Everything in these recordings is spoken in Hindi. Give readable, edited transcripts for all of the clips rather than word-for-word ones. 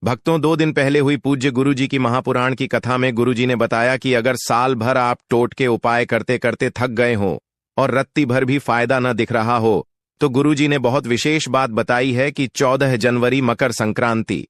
भक्तों, 2 दिन पहले हुई पूज्य गुरुजी की महापुराण की कथा में गुरुजी ने बताया कि अगर साल भर आप टोटके उपाय करते करते थक गए हो और रत्ती भर भी फायदा न दिख रहा हो, तो गुरुजी ने बहुत विशेष बात बताई है कि 14 जनवरी मकर संक्रांति,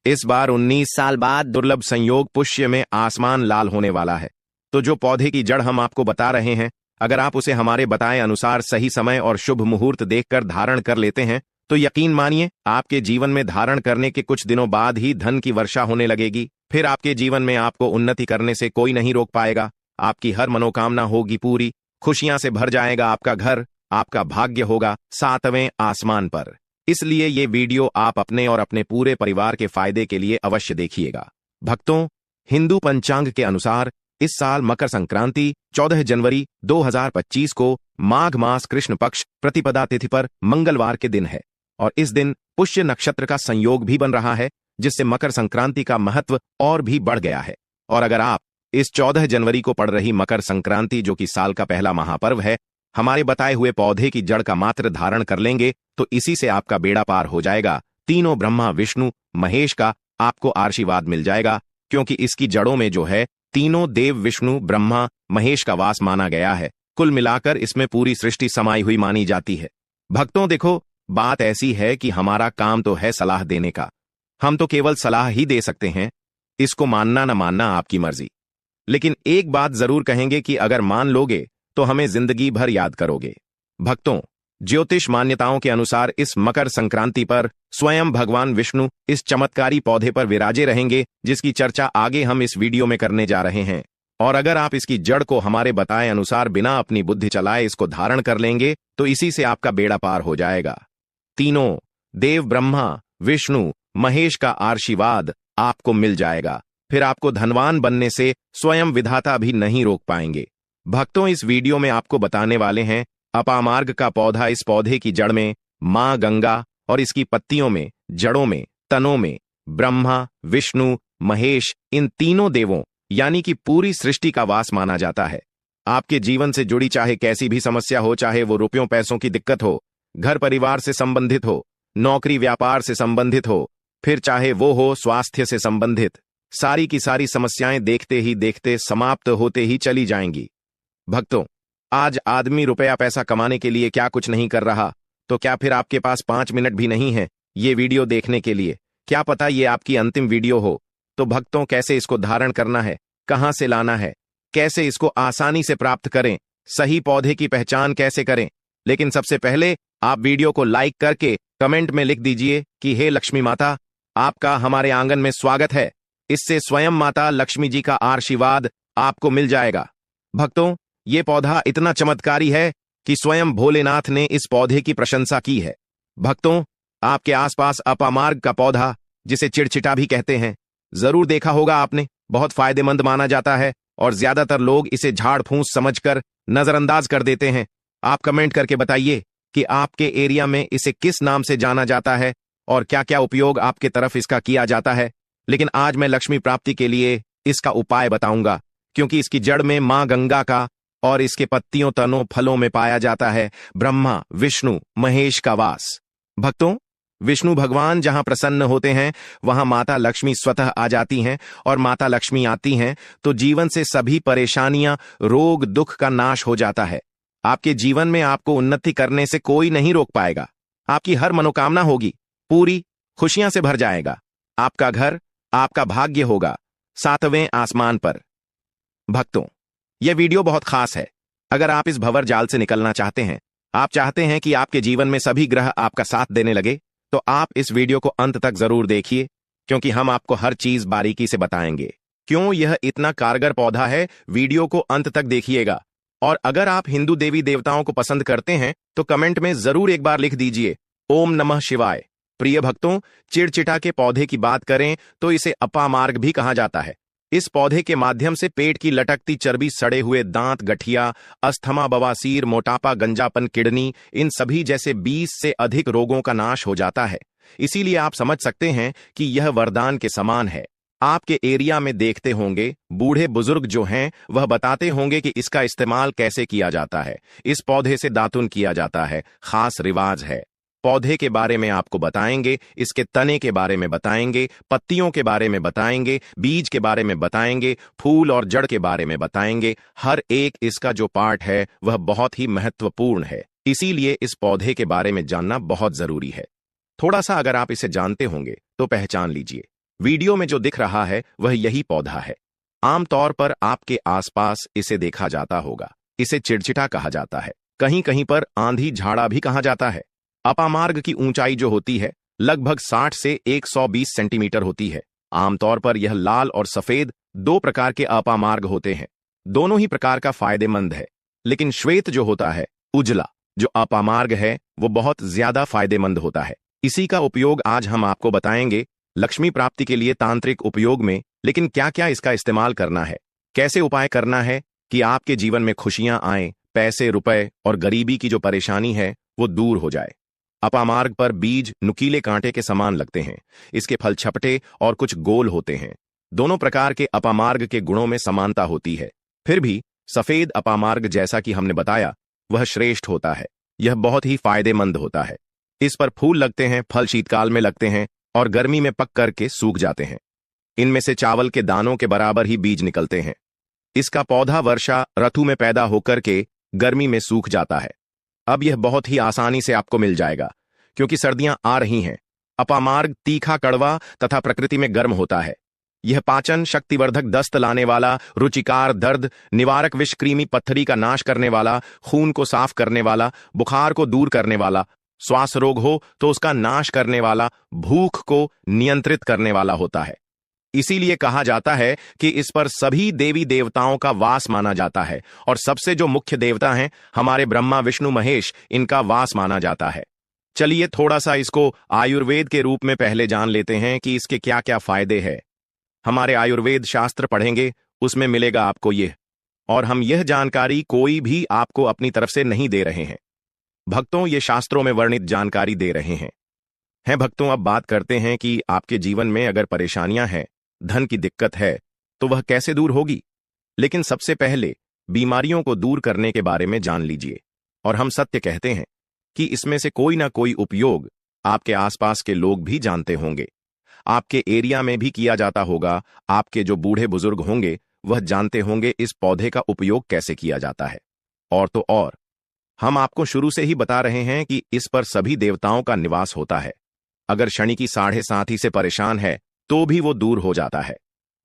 इस बार 19 साल बाद दुर्लभ संयोग पुष्य में आसमान लाल होने वाला है। तो जो पौधे की जड़ हम आपको बता रहे हैं, अगर आप उसे हमारे बताए अनुसार सही समय और शुभ मुहूर्त देखकर धारण कर लेते हैं तो यकीन मानिए आपके जीवन में धारण करने के कुछ दिनों बाद ही धन की वर्षा होने लगेगी। फिर आपके जीवन में आपको उन्नति करने से कोई नहीं रोक पाएगा। आपकी हर मनोकामना होगी पूरी, खुशियां से भर जाएगा आपका घर, आपका भाग्य होगा 7वें आसमान पर। इसलिए ये वीडियो आप अपने और अपने पूरे परिवार के फायदे के लिए अवश्य देखिएगा। भक्तों, हिंदू पंचांग के अनुसार इस साल मकर संक्रांति 14 जनवरी 2025 को माघ मास कृष्ण पक्ष प्रतिपदा तिथि पर मंगलवार के दिन है और इस दिन पुष्य नक्षत्र का संयोग भी बन रहा है, जिससे मकर संक्रांति का महत्व और भी बढ़ गया है। और अगर आप इस 14 जनवरी को पड़ रही मकर संक्रांति, जो कि साल का पहला महापर्व है, हमारे बताए हुए पौधे की जड़ का मात्र धारण कर लेंगे तो इसी से आपका बेड़ा पार हो जाएगा। तीनों ब्रह्मा विष्णु महेश का आपको आशीर्वाद मिल जाएगा, क्योंकि इसकी जड़ों में जो है तीनों देव विष्णु ब्रह्मा महेश का वास माना गया है। कुल मिलाकर इसमें पूरी सृष्टि समाई हुई मानी जाती है। भक्तों देखो, बात ऐसी है कि हमारा काम तो है सलाह देने का, हम तो केवल सलाह ही दे सकते हैं। इसको मानना न मानना आपकी मर्जी, लेकिन एक बात जरूर कहेंगे कि अगर मान लोगे तो हमें जिंदगी भर याद करोगे। भक्तों, ज्योतिष मान्यताओं के अनुसार इस मकर संक्रांति पर स्वयं भगवान विष्णु इस चमत्कारी पौधे पर विराजे रहेंगे, जिसकी चर्चा आगे हम इस वीडियो में करने जा रहे हैं। और अगर आप इसकी जड़ को हमारे बताए अनुसार बिना अपनी बुद्धि चलाए इसको धारण कर लेंगे तो इसी से आपका बेड़ा पार हो जाएगा। तीनों देव ब्रह्मा विष्णु महेश का आशीर्वाद आपको मिल जाएगा। फिर आपको धनवान बनने से स्वयं विधाता भी नहीं रोक पाएंगे। भक्तों, इस वीडियो में आपको बताने वाले हैं अपामार्ग का पौधा। इस पौधे की जड़ में मां गंगा और इसकी पत्तियों में, जड़ों में, तनों में ब्रह्मा विष्णु महेश, इन तीनों देवों यानी कि पूरी सृष्टि का वास माना जाता है। आपके जीवन से जुड़ी चाहे कैसी भी समस्या हो, चाहे वो रुपयों पैसों की दिक्कत हो, घर परिवार से संबंधित हो, नौकरी व्यापार से संबंधित हो, फिर चाहे वो हो स्वास्थ्य से संबंधित, सारी की सारी समस्याएं देखते ही देखते समाप्त होते ही चली जाएंगी। भक्तों, आज आदमी रुपया पैसा कमाने के लिए क्या कुछ नहीं कर रहा, तो क्या फिर आपके पास 5 मिनट भी नहीं है ये वीडियो देखने के लिए? क्या पता ये आपकी अंतिम वीडियो हो। तो भक्तों, कैसे इसको धारण करना है, कहां से लाना है, कैसे इसको आसानी से प्राप्त करें, सही पौधे की पहचान कैसे करें। लेकिन सबसे पहले आप वीडियो को लाइक करके कमेंट में लिख दीजिए कि हे लक्ष्मी माता, आपका हमारे आंगन में स्वागत है। इससे स्वयं माता लक्ष्मी जी का आशीर्वाद आपको मिल जाएगा। भक्तों, ये पौधा इतना चमत्कारी है कि स्वयं भोलेनाथ ने इस पौधे की प्रशंसा की है। भक्तों, आपके आसपास अपामार्ग का पौधा, जिसे चिड़चिटा भी कहते हैं, जरूर देखा होगा आपने। बहुत फायदेमंद माना जाता है और ज्यादातर लोग इसे झाड़ फूस समझकर नजरअंदाज कर देते हैं। आप कमेंट करके बताइए कि आपके एरिया में इसे किस नाम से जाना जाता है और क्या क्या उपयोग आपके तरफ इसका किया जाता है। लेकिन आज मैं लक्ष्मी प्राप्ति के लिए इसका उपाय बताऊंगा, क्योंकि इसकी जड़ में मां गंगा का और इसके पत्तियों तनों फलों में पाया जाता है ब्रह्मा विष्णु महेश का वास। भक्तों, विष्णु भगवान जहां प्रसन्न होते हैं वहां माता लक्ष्मी स्वतः आ जाती हैं, और माता लक्ष्मी आती हैं तो जीवन से सभी परेशानियां रोग दुख का नाश हो जाता है। आपके जीवन में आपको उन्नति करने से कोई नहीं रोक पाएगा। आपकी हर मनोकामना होगी पूरी, खुशियां से भर जाएगा आपका घर, आपका भाग्य होगा 7वें आसमान पर। भक्तों, यह वीडियो बहुत खास है। अगर आप इस भंवर जाल से निकलना चाहते हैं, आप चाहते हैं कि आपके जीवन में सभी ग्रह आपका साथ देने लगे, तो आप इस वीडियो को अंत तक जरूर देखिए, क्योंकि हम आपको हर चीज बारीकी से बताएंगे। क्यों यह इतना कारगर पौधा है, वीडियो को अंत तक देखिएगा। और अगर आप हिंदू देवी देवताओं को पसंद करते हैं तो कमेंट में जरूर एक बार लिख दीजिए ओम नमः शिवाय। प्रिय भक्तों, चिड़चिटा के पौधे की बात करें तो इसे अपामार्ग भी कहा जाता है। इस पौधे के माध्यम से पेट की लटकती चर्बी, सड़े हुए दांत, गठिया, अस्थमा, बवासीर, मोटापा, गंजापन, किडनी, इन सभी जैसे 20 से अधिक रोगों का नाश हो जाता है। इसीलिए आप समझ सकते हैं कि यह वरदान के समान है। आपके एरिया में देखते होंगे बूढ़े बुजुर्ग जो हैं वह बताते होंगे कि इसका इस्तेमाल कैसे किया जाता है। इस पौधे से दातुन किया जाता है, खास रिवाज है। पौधे के बारे में आपको बताएंगे, इसके तने के बारे में बताएंगे, पत्तियों के बारे में बताएंगे, बीज के बारे में बताएंगे, फूल और जड़ के बारे में बताएंगे। हर एक इसका जो पार्ट है वह बहुत ही महत्वपूर्ण है, इसीलिए इस पौधे के बारे में जानना बहुत जरूरी है। थोड़ा सा अगर आप इसे जानते होंगे तो पहचान लीजिए। वीडियो में जो दिख रहा है वह यही पौधा है। आमतौर पर आपके आसपास इसे देखा जाता होगा। इसे चिड़चिटा कहा जाता है, कहीं कहीं पर आंधी झाड़ा भी कहा जाता है। अपामार्ग की ऊंचाई जो होती है लगभग 60 से 120 सेंटीमीटर होती है। आमतौर पर यह लाल और सफेद दो प्रकार के अपामार्ग होते हैं। दोनों ही प्रकार का फायदेमंद है, लेकिन श्वेत जो होता है, उजला जो अपामार्ग है, वो बहुत ज्यादा फायदेमंद होता है। इसी का उपयोग आज हम आपको बताएंगे लक्ष्मी प्राप्ति के लिए तांत्रिक उपयोग में। लेकिन क्या क्या इसका इस्तेमाल करना है, कैसे उपाय करना है कि आपके जीवन में खुशियां आए, पैसे रुपए और गरीबी की जो परेशानी है वो दूर हो जाए। अपामार्ग पर बीज नुकीले कांटे के समान लगते हैं। इसके फल छपटे और कुछ गोल होते हैं। दोनों प्रकार के अपामार्ग के गुणों में समानता होती है। फिर भी सफेद अपामार्ग जैसा कि हमने बताया वह श्रेष्ठ होता है। यह बहुत ही फायदेमंद होता है। इस पर फूल लगते हैं, फल शीतकाल में लगते हैं और गर्मी में पक करके सूख जाते हैं। इनमें से चावल के दानों के बराबर ही बीज निकलते हैं। इसका पौधा वर्षा ऋतु में पैदा होकर के गर्मी में सूख जाता है। अब यह बहुत ही आसानी से आपको मिल जाएगा क्योंकि सर्दियां आ रही हैं। अपामार्ग तीखा, कड़वा तथा प्रकृति में गर्म होता है। यह पाचन, शक्तिवर्धक, दस्त लाने वाला, रुचिकार, दर्द निवारक, विष, कृमि पत्थरी का नाश करने वाला, खून को साफ करने वाला, बुखार को दूर करने वाला, श्वास रोग हो तो उसका नाश करने वाला, भूख को नियंत्रित करने वाला होता है। इसीलिए कहा जाता है कि इस पर सभी देवी देवताओं का वास माना जाता है और सबसे जो मुख्य देवता हैं हमारे ब्रह्मा, विष्णु, महेश, इनका वास माना जाता है। चलिए थोड़ा सा इसको आयुर्वेद के रूप में पहले जान लेते हैं कि इसके क्या क्या फायदे हैं। हमारे आयुर्वेद शास्त्र पढ़ेंगे, उसमें मिलेगा आपको यह, और हम यह जानकारी कोई भी आपको अपनी तरफ से नहीं दे रहे हैं। भक्तों, ये शास्त्रों में वर्णित जानकारी दे रहे हैं भक्तों। अब बात करते हैं कि आपके जीवन में अगर परेशानियां हैं, धन की दिक्कत है, तो वह कैसे दूर होगी। लेकिन सबसे पहले बीमारियों को दूर करने के बारे में जान लीजिए। और हम सत्य कहते हैं कि इसमें से कोई ना कोई उपयोग आपके आसपास के लोग भी जानते होंगे। आपके एरिया में भी किया जाता होगा। आपके जो बूढ़े बुजुर्ग होंगे वह जानते होंगे इस पौधे का उपयोग कैसे किया जाता है। और तो और हम आपको शुरू से ही बता रहे हैं कि इस पर सभी देवताओं का निवास होता है। अगर शनि की 7.5 से परेशान है तो भी वो दूर हो जाता है।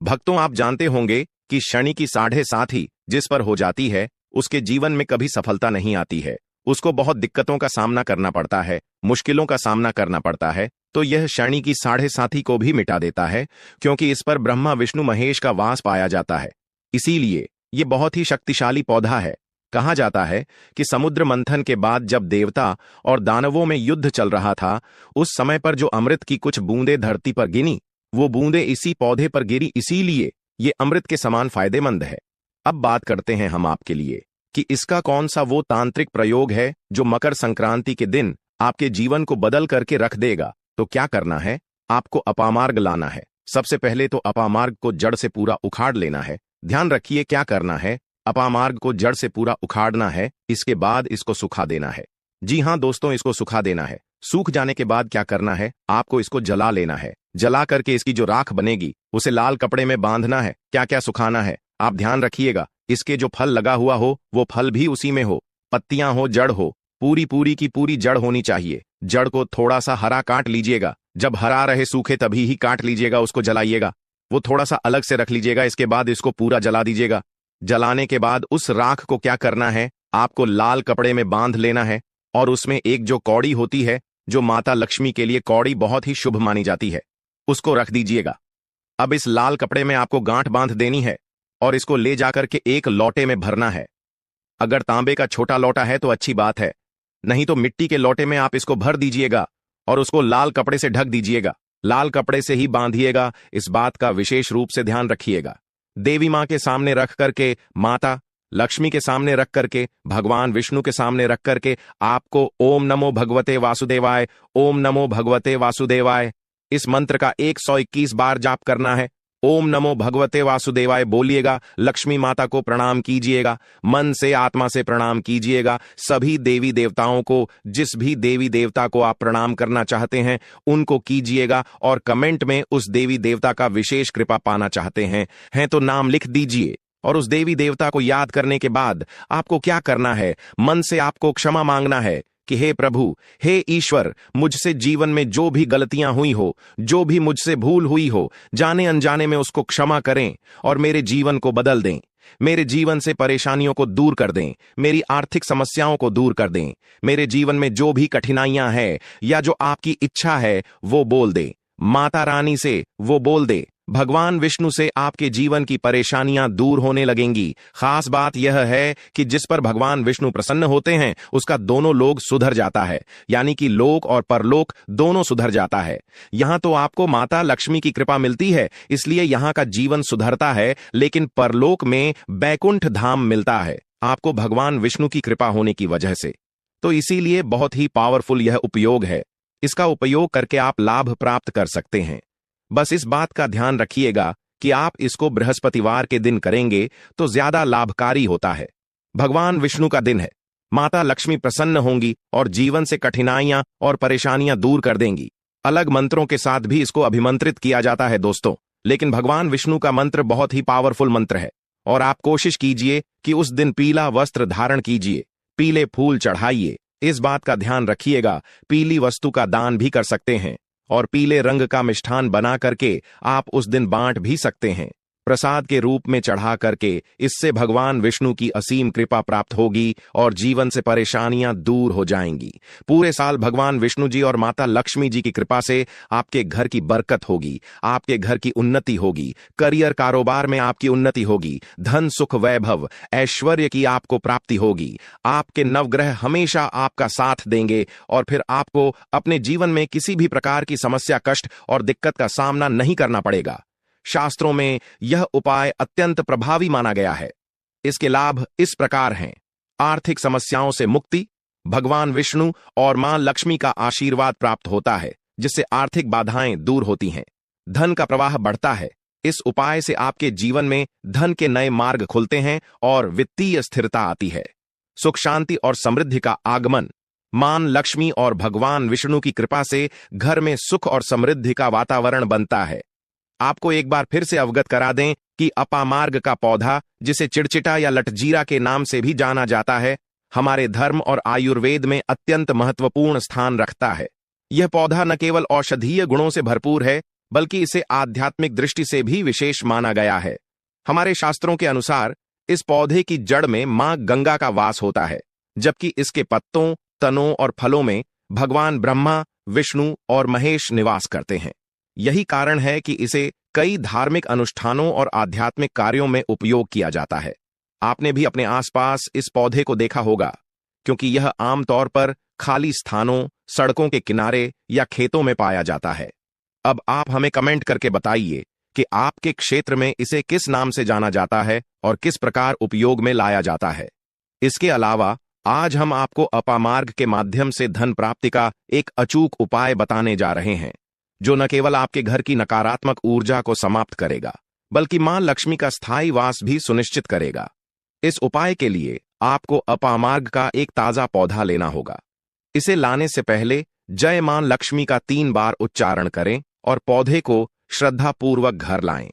भक्तों, आप जानते होंगे कि शनि की 7.5 जिस पर हो जाती है उसके जीवन में कभी सफलता नहीं आती है। उसको बहुत दिक्कतों का सामना करना पड़ता है, मुश्किलों का सामना करना पड़ता है। तो यह शनि की 7.5 को भी मिटा देता है क्योंकि इस पर ब्रह्मा, विष्णु, महेश का वास पाया जाता है। इसीलिए ये बहुत ही शक्तिशाली पौधा है। कहा जाता है कि समुद्र मंथन के बाद जब देवता और दानवों में युद्ध चल रहा था, उस समय पर जो अमृत की कुछ बूंदें धरती पर गिनी, वो बूंदें इसी पौधे पर गिरी। इसीलिए ये अमृत के समान फायदेमंद है। अब बात करते हैं हम आपके लिए कि इसका कौन सा वो तांत्रिक प्रयोग है जो मकर संक्रांति के दिन आपके जीवन को बदल करके रख देगा। तो क्या करना है, आपको अपामार्ग लाना है। सबसे पहले तो अपामार्ग को जड़ से पूरा उखाड़ लेना है। ध्यान रखिए क्या करना है, अपामार्ग को जड़ से पूरा उखाड़ना है। इसके बाद इसको सुखा देना है। जी हां दोस्तों, इसको सुखा देना है। सूख जाने के बाद क्या करना है, आपको इसको जला लेना है। जला करके इसकी जो राख बनेगी उसे लाल कपड़े में बांधना है। क्या क्या सुखाना है आप ध्यान रखिएगा। इसके जो फल लगा हुआ हो वो फल भी उसी में हो, पत्तियां हो, जड़ हो, पूरी की पूरी जड़ होनी चाहिए। जड़ को थोड़ा सा हरा काट लीजिएगा। जब हरा रहे सूखे तभी ही काट लीजिएगा, उसको जलाइएगा। वो थोड़ा सा अलग से रख लीजिएगा। इसके बाद इसको पूरा जला दीजिएगा। जलाने के बाद उस राख को क्या करना है, आपको लाल कपड़े में बांध लेना है और उसमें एक जो कौड़ी होती है, जो माता लक्ष्मी के लिए कौड़ी बहुत ही शुभ मानी जाती है, उसको रख दीजिएगा। अब इस लाल कपड़े में आपको गांठ बांध देनी है और इसको ले जाकर के एक लोटे में भरना है। अगर तांबे का छोटा लोटा है तो अच्छी बात है, नहीं तो मिट्टी के लोटे में आप इसको भर दीजिएगा और उसको लाल कपड़े से ढक दीजिएगा। लाल कपड़े से ही बांधिएगा, इस बात का विशेष रूप से ध्यान रखिएगा। देवी मां के सामने रख करके, माता लक्ष्मी के सामने रख करके, भगवान विष्णु के सामने रख करके आपको ओम नमो भगवते वासुदेवाय, ओम नमो भगवते वासुदेवाय इस मंत्र का 121 बार जाप करना है। ओम नमो भगवते वासुदेवाय बोलिएगा, लक्ष्मी माता को प्रणाम कीजिएगा, मन से आत्मा से प्रणाम कीजिएगा। सभी देवी देवताओं को, जिस भी देवी देवता को आप प्रणाम करना चाहते हैं उनको कीजिएगा, और कमेंट में उस देवी देवता का विशेष कृपा पाना चाहते हैं तो नाम लिख दीजिए। और उस देवी देवता को याद करने के बाद आपको क्या करना है, मन से आपको क्षमा मांगना है कि हे प्रभु, हे ईश्वर, मुझसे जीवन में जो भी गलतियां हुई हो, जो भी मुझसे भूल हुई हो, जाने अनजाने में उसको क्षमा करें और मेरे जीवन को बदल दें। मेरे जीवन से परेशानियों को दूर कर दें, मेरी आर्थिक समस्याओं को दूर कर दें। मेरे जीवन में जो भी कठिनाइयां हैं या जो आपकी इच्छा है वो बोल दें। माता रानी से वो बोल दे, भगवान विष्णु से आपके जीवन की परेशानियां दूर होने लगेंगी। खास बात यह है कि जिस पर भगवान विष्णु प्रसन्न होते हैं उसका दोनों लोग सुधर जाता है, यानी कि लोक और परलोक दोनों सुधर जाता है। यहां तो आपको माता लक्ष्मी की कृपा मिलती है, इसलिए यहां का जीवन सुधरता है, लेकिन परलोक में बैकुंठ धाम मिलता है आपको भगवान विष्णु की कृपा होने की वजह से। तो इसीलिए बहुत ही पावरफुल यह उपयोग है। इसका उपयोग करके आप लाभ प्राप्त कर सकते हैं। बस इस बात का ध्यान रखिएगा कि आप इसको बृहस्पतिवार के दिन करेंगे तो ज्यादा लाभकारी होता है। भगवान विष्णु का दिन है, माता लक्ष्मी प्रसन्न होंगी और जीवन से कठिनाइयां और परेशानियां दूर कर देंगी। अलग मंत्रों के साथ भी इसको अभिमंत्रित किया जाता है दोस्तों, लेकिन भगवान विष्णु का मंत्र बहुत ही पावरफुल मंत्र है। और आप कोशिश कीजिए कि उस दिन पीला वस्त्र धारण कीजिए, पीले फूल चढ़ाइए। इस बात का ध्यान रखिएगा, पीली वस्तु का दान भी कर सकते हैं और पीले रंग का मिष्ठान बना करके आप उस दिन बांट भी सकते हैं प्रसाद के रूप में चढ़ा करके। इससे भगवान विष्णु की असीम कृपा प्राप्त होगी और जीवन से परेशानियां दूर हो जाएंगी। पूरे साल भगवान विष्णु जी और माता लक्ष्मी जी की कृपा से आपके घर की बरकत होगी, आपके घर की उन्नति होगी, करियर कारोबार में आपकी उन्नति होगी, धन सुख वैभव ऐश्वर्य की आपको प्राप्ति होगी। आपके नवग्रह हमेशा आपका साथ देंगे और फिर आपको अपने जीवन में किसी भी प्रकार की समस्या, कष्ट और दिक्कत का सामना नहीं करना पड़ेगा। शास्त्रों में यह उपाय अत्यंत प्रभावी माना गया है। इसके लाभ इस प्रकार हैं: आर्थिक समस्याओं से मुक्ति, भगवान विष्णु और मां लक्ष्मी का आशीर्वाद प्राप्त होता है जिससे आर्थिक बाधाएं दूर होती हैं, धन का प्रवाह बढ़ता है। इस उपाय से आपके जीवन में धन के नए मार्ग खुलते हैं और वित्तीय स्थिरता आती है। सुख शांति और समृद्धि का आगमन, मां लक्ष्मी और भगवान विष्णु की कृपा से घर में सुख और समृद्धि का वातावरण बनता है। आपको एक बार फिर से अवगत करा दें कि अपामार्ग का पौधा, जिसे चिड़चिटा या लटजीरा के नाम से भी जाना जाता है, हमारे धर्म और आयुर्वेद में अत्यंत महत्वपूर्ण स्थान रखता है। यह पौधा न केवल औषधीय गुणों से भरपूर है, बल्कि इसे आध्यात्मिक दृष्टि से भी विशेष माना गया है। हमारे शास्त्रों के अनुसार इस पौधे की जड़ में मां गंगा का वास होता है, जबकि इसके पत्तों, तनों और फलों में भगवान ब्रह्मा, विष्णु और महेश निवास करते हैं। यही कारण है कि इसे कई धार्मिक अनुष्ठानों और आध्यात्मिक कार्यों में उपयोग किया जाता है। आपने भी अपने आसपास इस पौधे को देखा होगा, क्योंकि यह आमतौर पर खाली स्थानों, सड़कों के किनारे या खेतों में पाया जाता है। अब आप हमें कमेंट करके बताइए कि आपके क्षेत्र में इसे किस नाम से जाना जाता है और किस प्रकार उपयोग में लाया जाता है। इसके अलावा आज हम आपको अपामार्ग के माध्यम से धन प्राप्ति का एक अचूक उपाय बताने जा रहे हैं, जो न केवल आपके घर की नकारात्मक ऊर्जा को समाप्त करेगा, बल्कि मां लक्ष्मी का स्थायी वास भी सुनिश्चित करेगा। इस उपाय के लिए आपको अपामार्ग का एक ताजा पौधा लेना होगा। इसे लाने से पहले जय मां लक्ष्मी का 3 बार उच्चारण करें और पौधे को श्रद्धापूर्वक घर लाएं।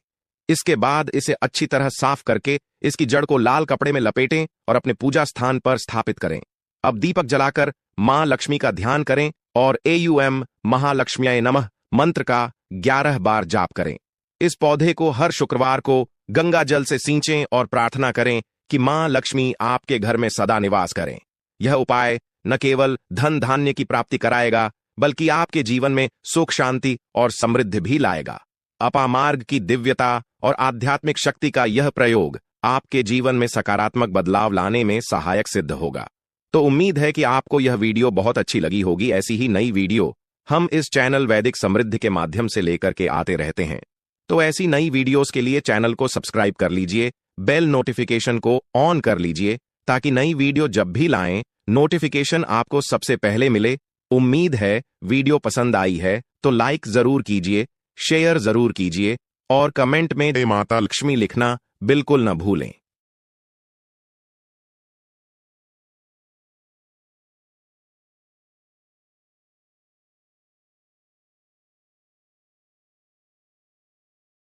इसके बाद इसे अच्छी तरह साफ करके इसकी जड़ को लाल कपड़े में लपेटें और अपने पूजा स्थान पर स्थापित करें। अब दीपक जलाकर मां लक्ष्मी का ध्यान करें और AUM महालक्ष्म्याय नमः मंत्र का 11 बार जाप करें। इस पौधे को हर शुक्रवार को गंगा जल से सींचें और प्रार्थना करें कि मां लक्ष्मी आपके घर में सदा निवास करें। यह उपाय न केवल धन धान्य की प्राप्ति कराएगा, बल्कि आपके जीवन में सुख शांति और समृद्धि भी लाएगा। अपामार्ग की दिव्यता और आध्यात्मिक शक्ति का यह प्रयोग आपके जीवन में सकारात्मक बदलाव लाने में सहायक सिद्ध होगा। तो उम्मीद है कि आपको यह वीडियो बहुत अच्छी लगी होगी। ऐसी ही नई वीडियो हम इस चैनल वैदिक समृद्धि के माध्यम से लेकर के आते रहते हैं। तो ऐसी नई वीडियोस के लिए चैनल को सब्सक्राइब कर लीजिए, बेल नोटिफिकेशन को ऑन कर लीजिए, ताकि नई वीडियो जब भी लाएं नोटिफिकेशन आपको सबसे पहले मिले। उम्मीद है वीडियो पसंद आई है तो लाइक जरूर कीजिए, शेयर जरूर कीजिए और कमेंट में जय माता लक्ष्मी लिखना बिल्कुल न भूलें।